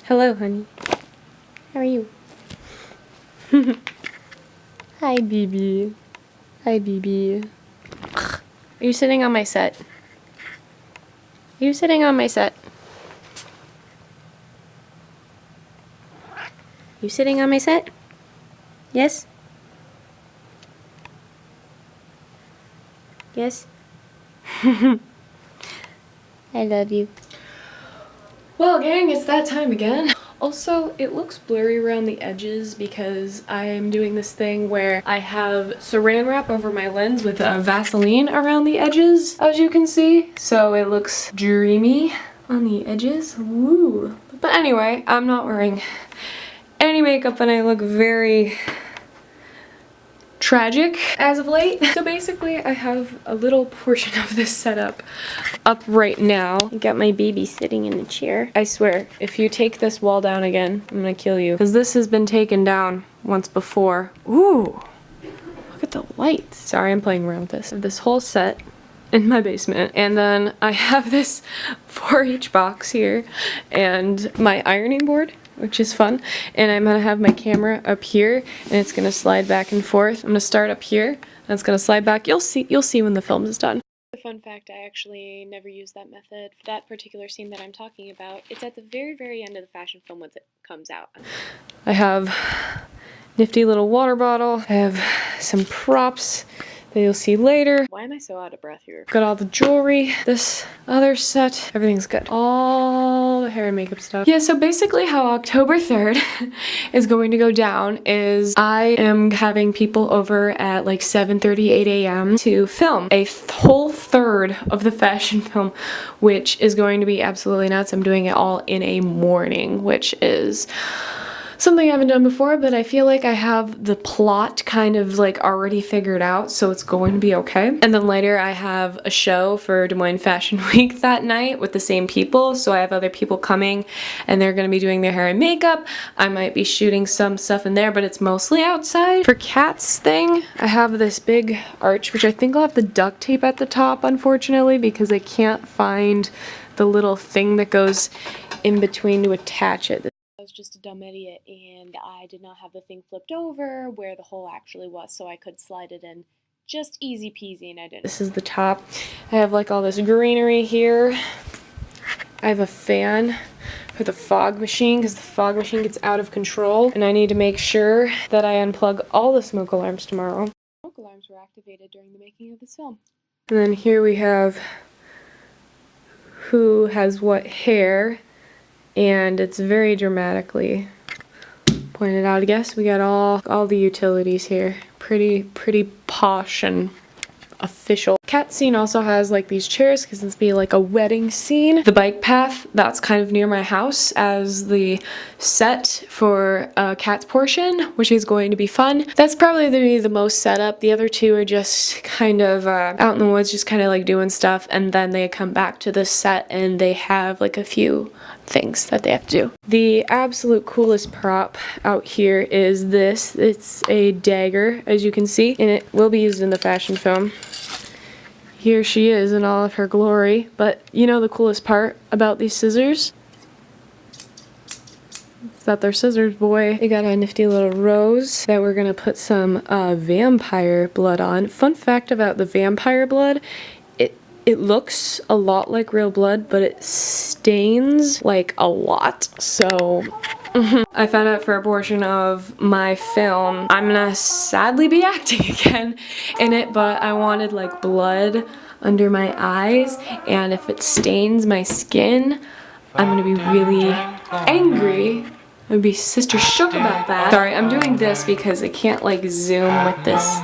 Hello, honey. How are you? Hi, BB. Hi, BB. Are you sitting on my set? Are you sitting on my set? You sitting on my set? Yes? Yes? I love you. Well, gang, it's that time again. Also, it looks blurry around the edges because I'm doing this thing where I have saran wrap over my lens with Vaseline around the edges, as you can see. So it looks dreamy on the edges. Woo! But anyway, I'm not wearing any makeup and I look very tragic as of late. So basically I have a little portion of this setup up right now. I got my baby sitting in the chair. I swear, if you take this wall down again, I'm gonna kill you. Because this has been taken down once before. Ooh, look at the lights. Sorry, I'm playing around with this. I have this whole set in my basement. And then I have this 4H box here and my ironing board, which is fun. And I'm gonna have my camera up here and it's gonna slide back and forth. I'm gonna start up here and it's gonna slide back. You'll see when the film is done. A fun fact, I actually never used that method. For that particular scene that I'm talking about, it's at the very, very end of the fashion film once it comes out. I have nifty little water bottle. I have some props that you'll see later. Why am I so out of breath here? Got all the jewelry, this other set, everything's good. All the hair and makeup stuff. Yeah, so basically how October 3rd is going to go down is I am having people over at like 7:30, 8 a.m. to film a whole third of the fashion film, which is going to be absolutely nuts. I'm doing it all in a morning, which is something I haven't done before, but I feel like I have the plot kind of like already figured out, so it's going to be okay. And then later I have a show for Des Moines Fashion Week that night with the same people, so I have other people coming and they're going to be doing their hair and makeup. I might be shooting some stuff in there, but it's mostly outside. For Kat's thing, I have this big arch, which I think I'll have the duct tape at the top, unfortunately, because I can't find the little thing that goes in between to attach it. I was just a dumb idiot and I did not have the thing flipped over where the hole actually was, so I could slide it in just easy peasy and I didn't. This is the top. I have like all this greenery here. I have a fan for the fog machine because the fog machine gets out of control and I need to make sure that I unplug all the smoke alarms tomorrow. Smoke alarms were activated during the making of this film. And then here we have who has what hair. And it's very dramatically pointed out. I guess we got all the utilities here. Pretty posh and official. Cat scene also has like these chairs because it's be like a wedding scene. The bike path, that's kind of near my house as the set for Cat's portion, which is going to be fun. That's probably going to be the most setup. The other two are just kind of out in the woods, just kind of like doing stuff, and then they come back to the set and they have like a few things that they have to do. The absolute coolest prop out here is this. It's a dagger, as you can see, and it will be used in the fashion film. Here she is in all of her glory, but you know the coolest part about these scissors? Is that they're scissors, boy. They got a nifty little rose that we're gonna put some vampire blood on. Fun fact about the vampire blood, it looks a lot like real blood, but it stains like a lot. So I found out for a portion of my film, I'm gonna sadly be acting again in it, but I wanted like blood under my eyes, and if it stains my skin, I'm gonna be really angry. I'm gonna be sister shook about that. Sorry, I'm doing this because I can't like zoom with this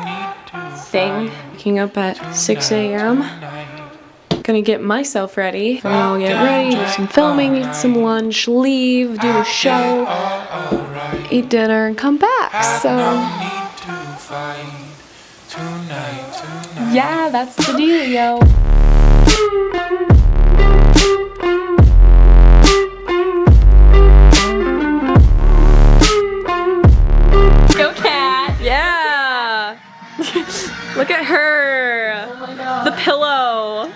thing. Waking up at 6 a.m. Gonna get myself ready. And I'll get ready, do some filming, eat some lunch, leave, do a show, eat dinner, and come back. So yeah, that's the dealio. Go Cat! Yeah! Look at her! Oh my God. The pillow!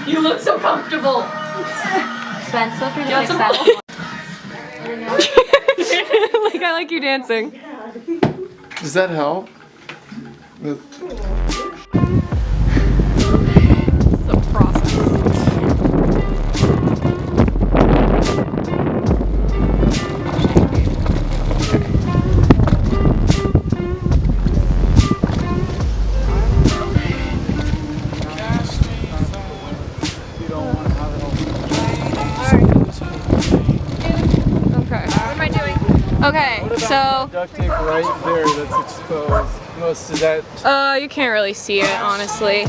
You look so comfortable! Spence, feel free to fix that. Like, I like you dancing. Does that help? It's a process. Okay, so Duct tape right there that's exposed. Most of that. you can't really see it, honestly.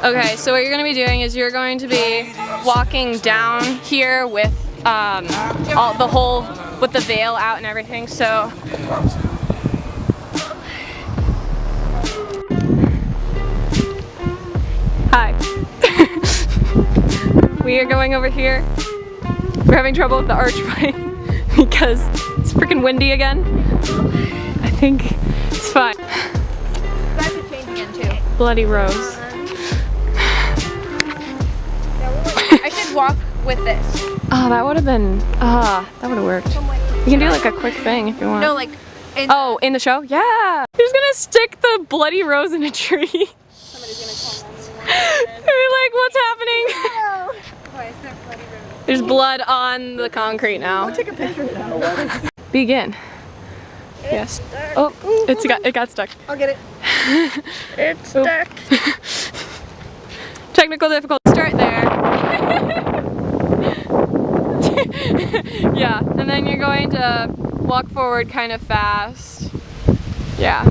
Okay, so what you're gonna be doing is you're going to be walking down here with all the whole with the veil out and everything. So hi. We are going over here. We're having trouble with the archway because it's freaking windy again. I think it's fine. That could change again too. Bloody rose. I should walk with this. Oh, that would have been, that would have worked. You can do like a quick thing if you want. No, like. Oh, in the show? Yeah. You're just gonna stick the bloody rose in a tree. Somebody's gonna call 911. You're like, what's happening? No. Why is there bloody rose? There's blood on the concrete now. Take a picture now. Begin. Yes. Oh, it got stuck. I'll get it. It's stuck. Technical difficulty. Start there. Yeah, and then you're going to walk forward kind of fast. Yeah.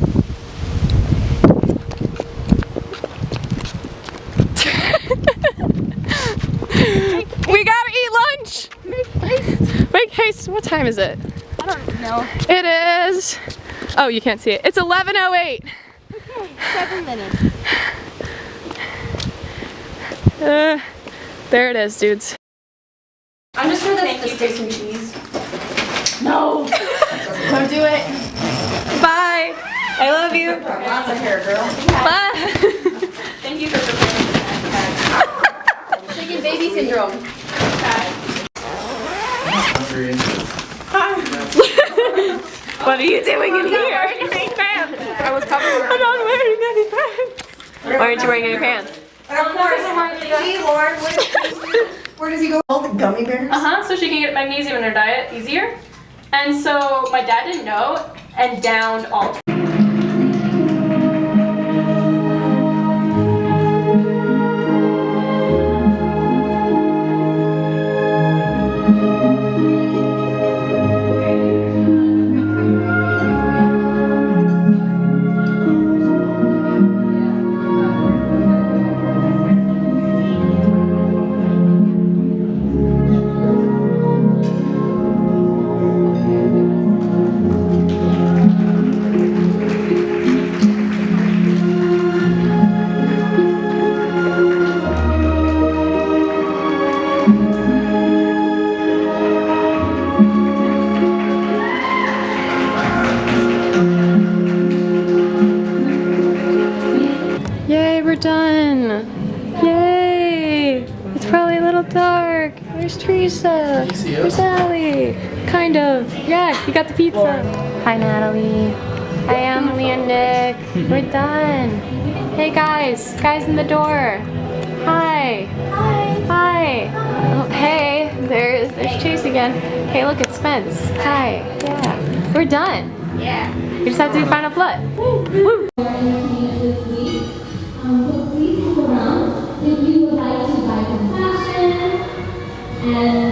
We gotta eat lunch! Make haste. Make haste. What time is it? I don't know. It is. Oh, you can't see it. It's 11:08. Okay, 7 minutes. There it is, dudes. I'm just gonna take some cheese. No! Don't do it. Bye. I love you. Lots of hair, girl. Bye. Thank you for the chicken baby syndrome. What are you doing in here? I was covered. I'm not wearing any pants. Why aren't you wearing any pants? And of course, gee, Lauren, where does he go? All the gummy bears? So she can get magnesium in her diet easier. And so my dad didn't know and downed all. We're done. Yay! It's probably a little dark. There's Theresa. There's Allie. Kind of. Yeah, you got the pizza. Hi, Natalie. Hi, Emily and Nick. We're done. Hey, guys. Guys in the door. Hi. Hi. Oh, hey. There's Chase again. Hey, look, it's Spence. Hi. Yeah. We're done. Yeah. We just have to do final flood. Woo. Please come around if you would like to buy some fashion and